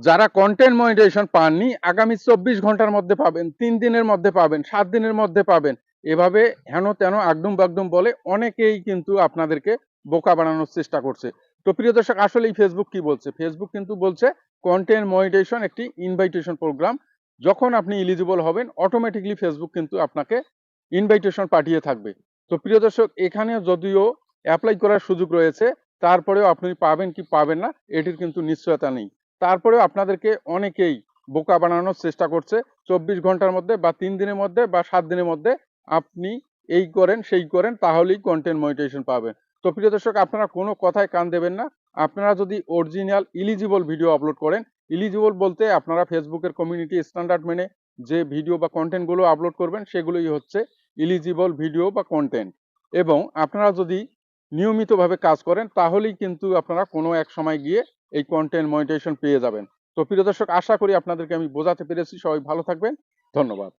যারা content monetization পাননি আগামী 24 ঘন্টার মধ্যে পাবেন, 3 দিনের মধ্যে পাবেন, 7 দিনের মধ্যে পাবেন, এভাবে হেন তেন আগডুম বাগডুম বলে অনেকেই কিন্তু আপনাদেরকে বোকা বানানোর চেষ্টা করছে। তো প্রিয় দর্শক, আসলেই ফেসবুক কি বলছে? ফেসবুক কিন্তু বলছে কন্টেন্ট মনিটাইজেশন একটি ইনভাইটেশন প্রোগ্রাম। যখন আপনি এলিজিবল হবেন অটোমেটিকলি ফেসবুক কিন্তু আপনাকে ইনভাইটেশন পাঠিয়ে থাকবে। তো প্রিয় দর্শক, এখানে যদিও অ্যাপ্লাই করার সুযোগ রয়েছে, তারপরেও আপনি পাবেন কি পাবেন না এটির কিন্তু নিশ্চয়তা নেই। তারপরেও আপনাদেরকে অনেকেই বোকা বানানোর চেষ্টা করছে। 24 ঘন্টার মধ্যে বা 3 দিনের মধ্যে বা 7 দিনের মধ্যে আপনি এই করেন সেই করেন তাহলেই কন্টেন্ট মনিটাইজেশন পাবেন। তো প্রিয় দর্শক, আপনারা কোনো কথায় কান দেবেন না। আপনারা যদি অরিজিনাল ইলিজিবল ভিডিও আপলোড করেন, ইলিজিবল বলতে আপনারা ফেসবুকের কমিউনিটি স্ট্যান্ডার্ড মেনে যে ভিডিও বা কন্টেন্টগুলো আপলোড করবেন সেগুলোই হচ্ছে ইলিজিবল ভিডিও বা কন্টেন্ট। এবং আপনারা যদি নিয়মিতভাবে কাজ করেন তাহলেই কিন্তু আপনারা কোনো এক সময় গিয়ে এই কন্টেন্ট মনিটাইজেশন পেয়ে যাবেন। তো প্রিয় দর্শক, আশা করি আপনাদেরকে আমি বোঝাতে পেরেছি। সবাই ভালো থাকবেন। ধন্যবাদ।